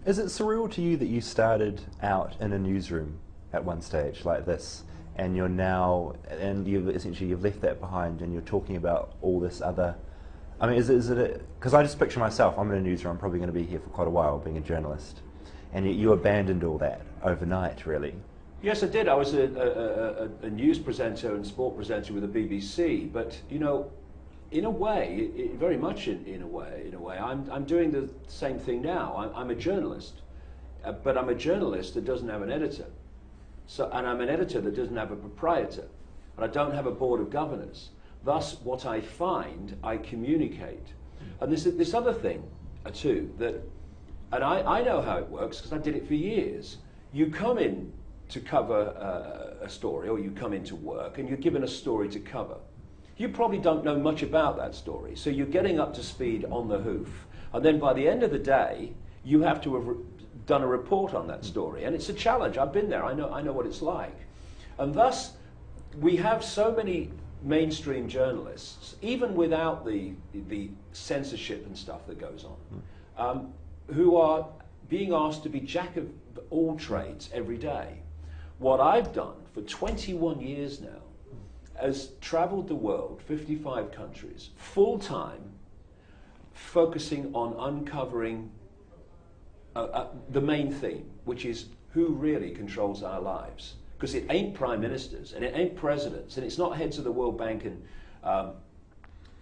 Is it surreal to you that you started out in a newsroom at one stage like this, and you're now, and you've left that behind, and you're talking about all this other? I mean, is it? Because I just picture myself. I'm in a newsroom. I'm probably going to be here for quite a while, being a journalist, and yet you abandoned all that overnight, really. Yes, I did. I was a news presenter and sport presenter with the BBC, but you know, in a way, very much in a way, I'm doing the same thing now. I'm a journalist, but I'm a journalist that doesn't have an editor. So, and I'm an editor that doesn't have a proprietor, and I don't have a board of governors. Thus, what I find, I communicate. And this other thing, too, that, and I know how it works because I did it for years. You come in to cover a story, or you come into work, and you're given a story to cover. You probably don't know much about that story, so you're getting up to speed on the hoof, and then by the end of the day, you have to have done a report on that story, and it's a challenge. I've been there. I know what it's like, and thus we have so many mainstream journalists, even without the censorship and stuff that goes on, who are being asked to be jack of all trades every day. What I've done for 21 years now has traveled the world, 55 countries, full time, focusing on uncovering the main theme, which is who really controls our lives. Because it ain't prime ministers, and it ain't presidents, and it's not heads of the World Bank and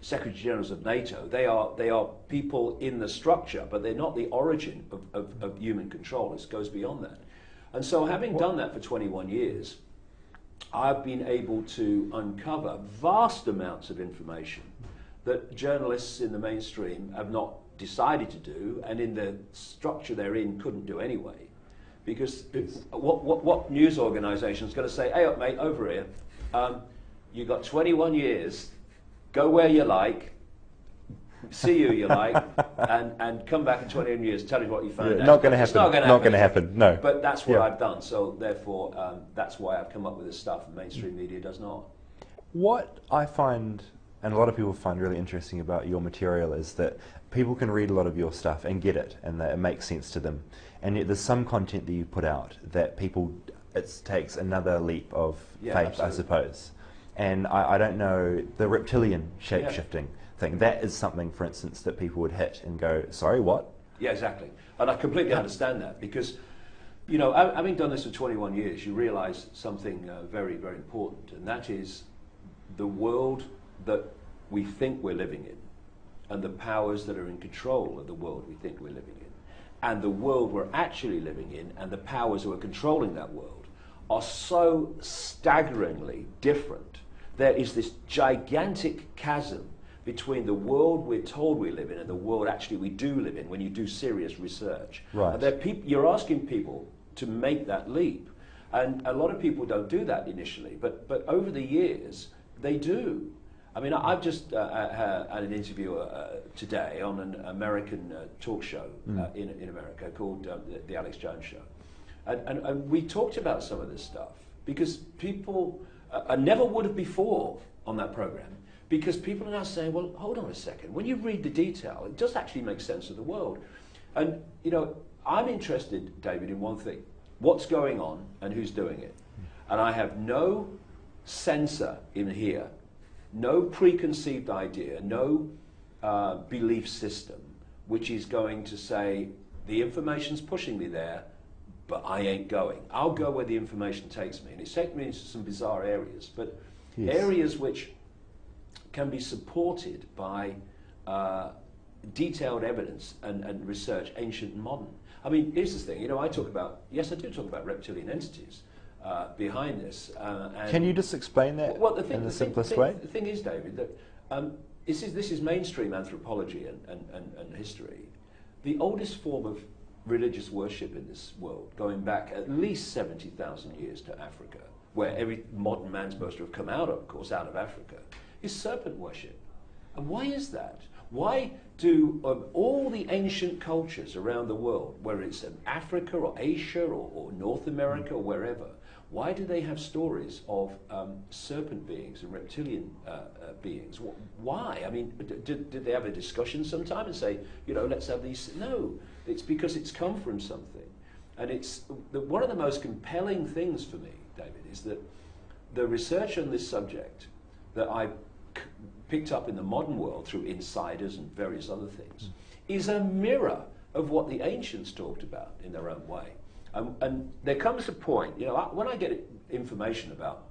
secretary generals of NATO. They are people in the structure, but they're not the origin of human control. It goes beyond that. And so having done that for 21 years, I've been able to uncover vast amounts of information that journalists in the mainstream have not decided to do, and in the structure they're in couldn't do anyway. Because what news organisation is going to say, hey up mate, over here, you've got 21 years, go where you like, see who you like, and come back in 21 years, tell us what you found out. Not going to happen. It's not going to happen. No. But that's what I've done. So therefore, that's why I've come up with this stuff. And mainstream media does not. What I find, and a lot of people find really interesting about your material, is that people can read a lot of your stuff and get it, and that it makes sense to them. And yet there's some content that you put out that people, it takes another leap of faith, absolutely. I suppose. And I don't know, the reptilian shape-shifting thing, that is something, for instance, that people would hit and go, sorry, what? Yeah, exactly. And I completely understand that, because, you know, having done this for 21 years, you realise something very, very important, and that is the world that we think we're living in, and the powers that are in control of the world we think we're living in, and the world we're actually living in, and the powers who are controlling that world, are so staggeringly different. There is this gigantic chasm between the world we're told we live in and the world actually we do live in when you do serious research. Right. And you're asking people to make that leap. And a lot of people don't do that initially, but over the years, they do. I mean, I've just had an interview today on an American talk show in America called The Alex Jones Show. And we talked about some of this stuff because people never would have before on that program, because people are now saying, well, hold on a second, when you read the detail, it does actually make sense of the world. And, you know, I'm interested, David, in one thing, what's going on and who's doing it. And I have no censor in here, no preconceived idea, no belief system, which is going to say, the information's pushing me there, but I ain't going. I'll go where the information takes me. And it's taken me into some bizarre areas, but areas which can be supported by detailed evidence and research, ancient and modern. I mean, here's the thing, you know, I do talk about reptilian entities behind this. Can you just explain that in the simplest way? The thing is, David, that this is mainstream anthropology and history. The oldest form of religious worship in this world, going back at least 70,000 years to Africa, where every modern man's supposed to have come out of course, out of Africa, is serpent worship. And why is that? Why do all the ancient cultures around the world, whether it's in Africa or Asia or North America or wherever, why do they have stories of serpent beings and reptilian beings? Why? I mean, did they have a discussion sometime and say, you know, let's have these? No. It's because it's come from something. And it's one of the most compelling things for me, David, is that the research on this subject that I picked up in the modern world through insiders and various other things is a mirror of what the ancients talked about in their own way. And there comes a point, when I get information about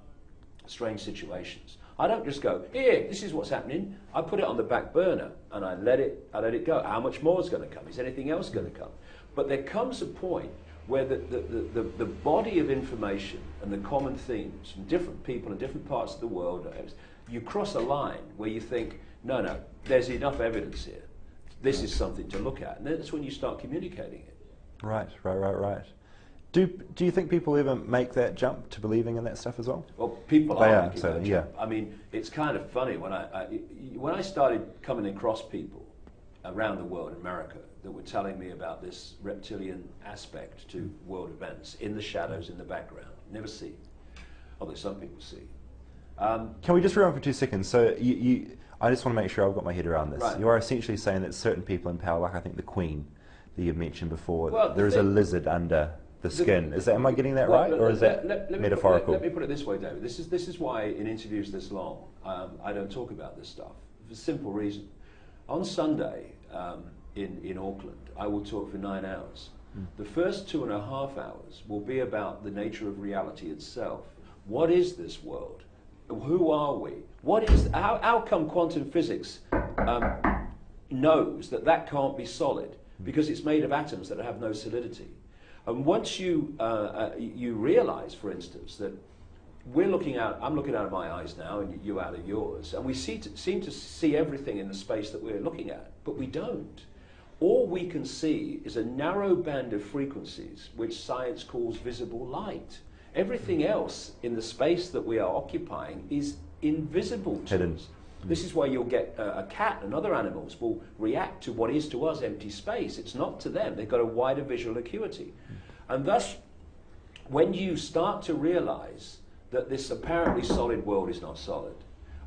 strange situations, I don't just go, here, this is what's happening. I put it on the back burner and I let it go. How much more is going to come? Is anything else going to come? But there comes a point where the body of information and the common themes from different people in different parts of the world, you cross a line where you think, no, there's enough evidence here. This is something to look at. And that's when you start communicating it. Right. Do you think people ever make that jump to believing in that stuff as well? Well, people are making so, that jump. I mean, it's kind of funny when I started coming across people around the world, in America, that were telling me about this reptilian aspect to world events in the shadows, in the background. Never see, although some people see. Can we just rewind for 2 seconds? So I just want to make sure I've got my head around this. Right. You are essentially saying that certain people in power, like I think the Queen that you've mentioned before, well, there is a lizard under the skin. Am I getting that right, or is that metaphorical? Let me put it this way, David. This is why in interviews this long, I don't talk about this stuff. For a simple reason. On Sunday in Auckland, I will talk for 9 hours. The first 2.5 hours will be about the nature of reality itself. What is this world? Who are we? How come quantum physics knows that can't be solid? Because it's made of atoms that have no solidity. And once you realize, for instance, that I'm looking out of my eyes now, and you out of yours, and we seem to see everything in the space that we're looking at, but we don't. All we can see is a narrow band of frequencies, which science calls visible light. Everything else in the space that we are occupying is invisible to us. This is why you'll get a cat and other animals will react to what is to us empty space. It's not to them. They've got a wider visual acuity. And thus, when you start to realize that this apparently solid world is not solid,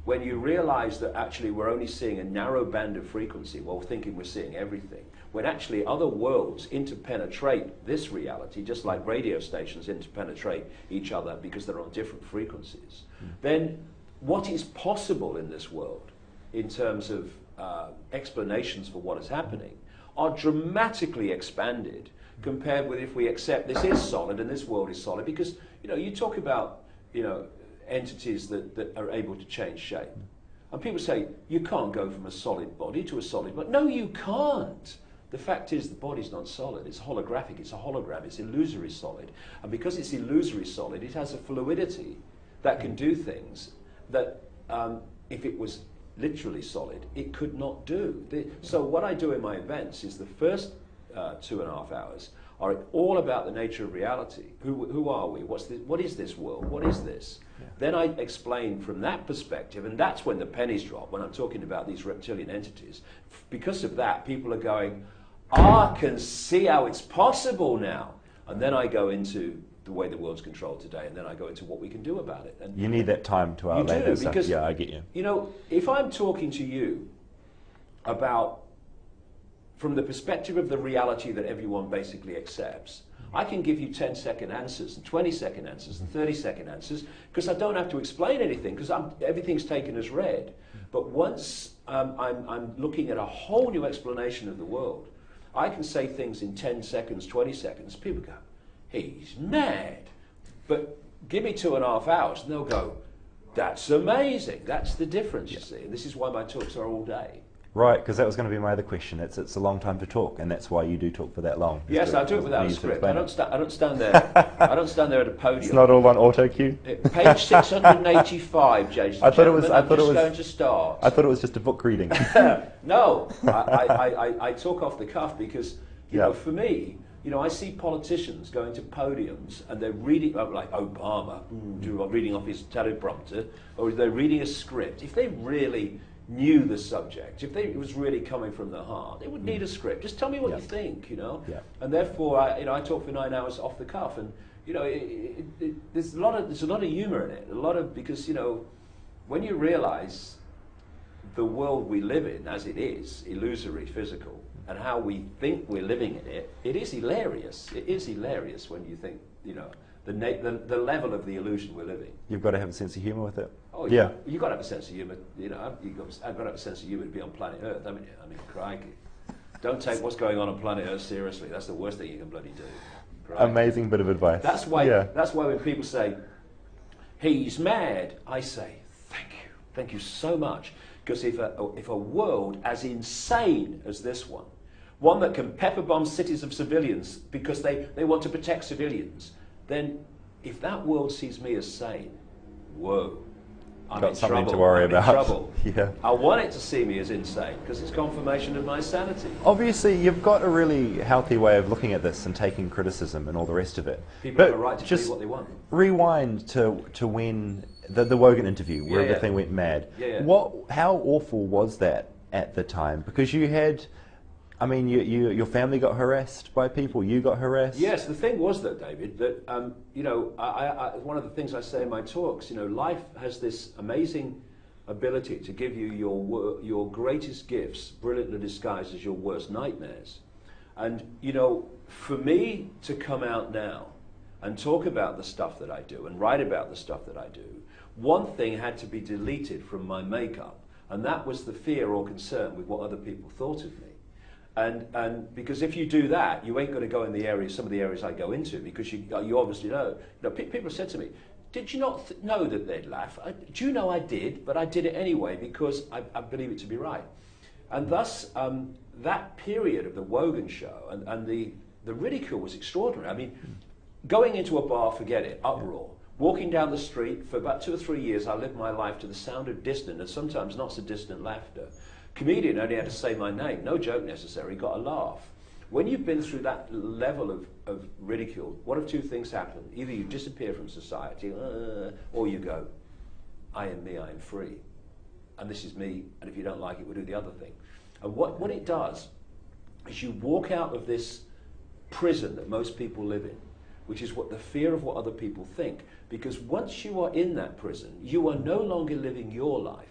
when you realize that actually we're only seeing a narrow band of frequency while thinking we're seeing everything, when actually other worlds interpenetrate this reality, just like radio stations interpenetrate each other because they're on different frequencies, then what is possible in this world in terms of explanations for what is happening are dramatically expanded compared with if we accept this is solid and this world is solid. Because you talk about entities that are able to change shape, and people say you can't go from a solid body to a solid body. No, you can't. The fact is the body's not solid. It's holographic. It's a hologram. It's illusory solid, and because it's illusory solid, it has a fluidity that can do things that if it was literally solid, it could not do. So what I do in my events is the first 2.5 hours are all about the nature of reality. Who are we? What is this world? What is this? Yeah. Then I explain from that perspective, and that's when the pennies drop, when I'm talking about these reptilian entities. Because of that, people are going, I can see how it's possible now. And then I go into the way the world's controlled today, and then I go into what we can do about it. And you need that time to outlay that stuff. Yeah, I get you. If I'm talking to you about from the perspective of the reality that everyone basically accepts, I can give you 10-second answers and 20-second answers and 30-second answers because I don't have to explain anything because everything's taken as read. But once I'm looking at a whole new explanation of the world, I can say things in 10 seconds, 20 seconds. People go, he's mad. But give me 2.5 hours and they'll go, that's amazing. That's the difference, you see. And this is why my talks are all day. Right, because that was going to be my other question. It's a long time to talk, and that's why you do talk for that long. Yes, I talk without a script. I don't stand there. I don't stand there at a podium. It's not all on auto cue. Page 685, Jason. I thought it was going to start. I thought it was just a book reading. No, I talk off the cuff because for me, I see politicians going to podiums and they're reading, like Obama, reading off his teleprompter, or they're reading a script. If they really knew the subject, if it was really coming from the heart, they would need a script. Just tell me what you think, Yeah. And therefore, I talk for 9 hours off the cuff, and there's a lot of humour in it. Because when you realise the world we live in as it is, illusory, physical, and how we think we're living in it, it is hilarious. It is hilarious when you think, you know, the level of the illusion we're living. You've got to have a sense of humour with it. Oh yeah. You've got to have a sense of humour. You know, I've got to have a sense of humour to be on planet Earth, haven't you? I mean, crikey. Don't take what's going on planet Earth seriously. That's the worst thing you can bloody do. Crikey. Amazing bit of advice. That's why. Yeah. That's why when people say, he's mad, I say, thank you so much. Because if a world as insane as this one that can pepper bomb cities of civilians because they want to protect civilians, then if that world sees me as sane, whoa, I'm got in something trouble. to worry I'm about. in trouble. Yeah. I want it to see me as insane because it's confirmation of my sanity. Obviously, you've got a really healthy way of looking at this and taking criticism and all the rest of it. People have a right to believe what they want. Rewind to when the Wogan interview, where everything went mad. Yeah. How awful was that at the time? Because you had, I mean, your family got harassed by people. You got harassed. Yes, the thing was that, David, that you know, one of the things I say in my talks, you know, life has this amazing ability to give you your greatest gifts, brilliantly disguised as your worst nightmares. And you know, for me to come out now and talk about the stuff that I do and write about the stuff that I do, one thing had to be deleted from my makeup, and that was the fear or concern with what other people thought of me. And because if you do that, you ain't going to go in the areas, some of the areas I go into, because you obviously know. You know, people have said to me, did you not know that they'd laugh? Do you know I did? But I did it anyway because I believe it to be right. And thus, that period of the Wogan show and the ridicule was extraordinary. I mean, going into a bar, forget it, uproar. Walking down the street, for about 2 or 3 years, I lived my life to the sound of distant and sometimes not so distant laughter. Comedian only had to say my name, no joke necessary, got a laugh. When you've been through that level of ridicule, one of two things happen. Either you disappear from society, or you go, I am me, I am free. And this is me, and if you don't like it, we'll do the other thing. And what it does is you walk out of this prison that most people live in, which is what the fear of what other people think. Because once you are in that prison, you are no longer living your life.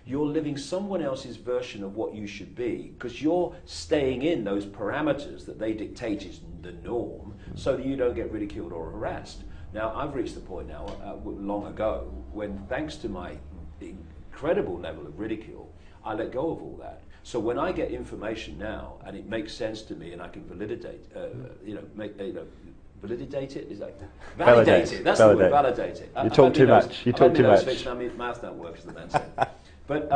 You're living someone else's version of what you should be, because you're staying in those parameters that they dictate is the norm, so that you don't get ridiculed or harassed. Now, I've reached the point now, long ago, when thanks to my incredible level of ridicule, I let go of all that. So when I get information now, and it makes sense to me, and I can validate, validate it? Is that validate it? That's the word. Validate it. You talk too much. You talk too much. My mouth don't work, as the man said. But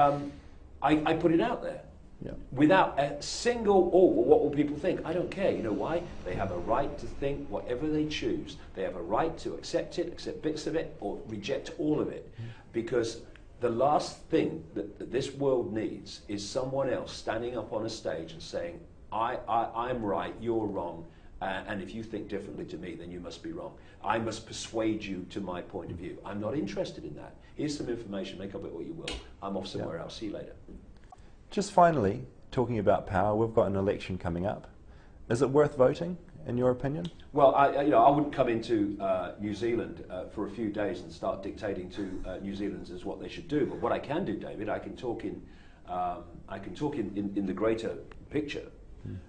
I put it out there without a single, what will people think? I don't care. You know why? They have a right to think whatever they choose. They have a right to accept it, accept bits of it, or reject all of it. Because the last thing that this world needs is someone else standing up on a stage and saying, I'm right, you're wrong, and if you think differently to me, then you must be wrong. I must persuade you to my point of view. I'm not interested in that. Here's some information, make of it what you will. I'm off somewhere else. See you later. Just finally, talking about power, we've got an election coming up. Is it worth voting, in your opinion? Well, I wouldn't come into New Zealand for a few days and start dictating to New Zealanders what they should do. But what I can do, David, I can talk in the greater picture.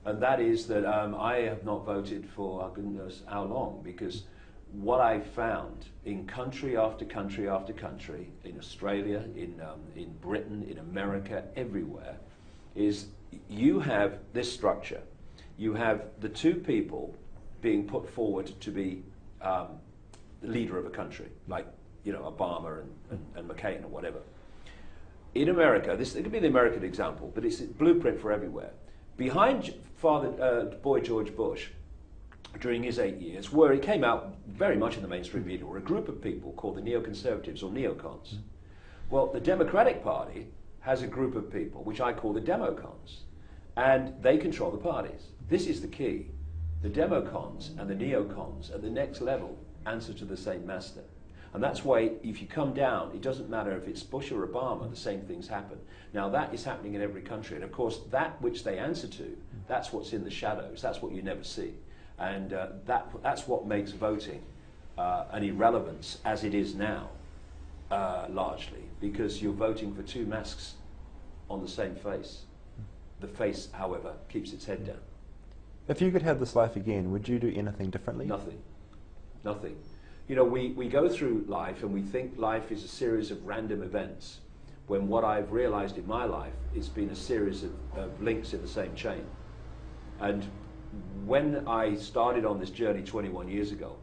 And that is that I have not voted for goodness how long, because what I found in country after country after country, in Australia, in Britain, in America, everywhere, is you have this structure. You have the two people being put forward to be the leader of a country, like Obama and McCain or whatever. In America, it could be the American example, but it's a blueprint for everywhere. Behind Boy George Bush, during his 8 years, where he came out very much in the mainstream media, were a group of people called the neoconservatives or neocons. Well, the Democratic Party has a group of people, which I call the democons, and they control the parties. This is the key. The democons and the neocons at the next level answer to the same master. And that's why if you come down, it doesn't matter if it's Bush or Obama, the same things happen. Now that is happening in every country. And of course, that which they answer to, that's what's in the shadows. That's what you never see. And that's what makes voting an irrelevance as it is now, largely, because you're voting for two masks on the same face. The face, however, keeps its head down. If you could have this life again, would you do anything differently? Nothing. Nothing. You know, we go through life and we think life is a series of random events, when what I've realized in my life is been a series of links in the same chain. And when I started on this journey 21 years ago,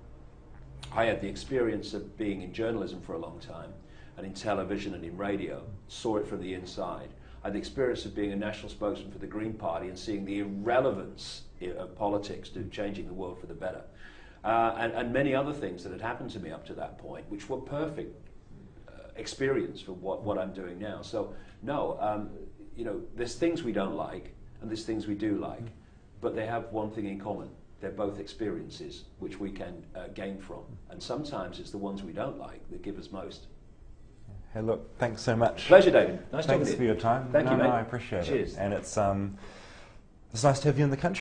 I had the experience of being in journalism for a long time, and in television and in radio, saw it from the inside. I had the experience of being a national spokesman for the Green Party and seeing the irrelevance of politics to changing the world for the better. And many other things that had happened to me up to that point, which were perfect experience for what I'm doing now. So no, you know, there's things we don't like and there's things we do like, but they have one thing in common. They're both experiences which we can gain from. And sometimes it's the ones we don't like that give us most. Hey, look, thanks so much. Pleasure, David. Nice talking to you. Thanks for your time. Thank you, mate. I appreciate Cheers. it. And it's nice to have you in the country.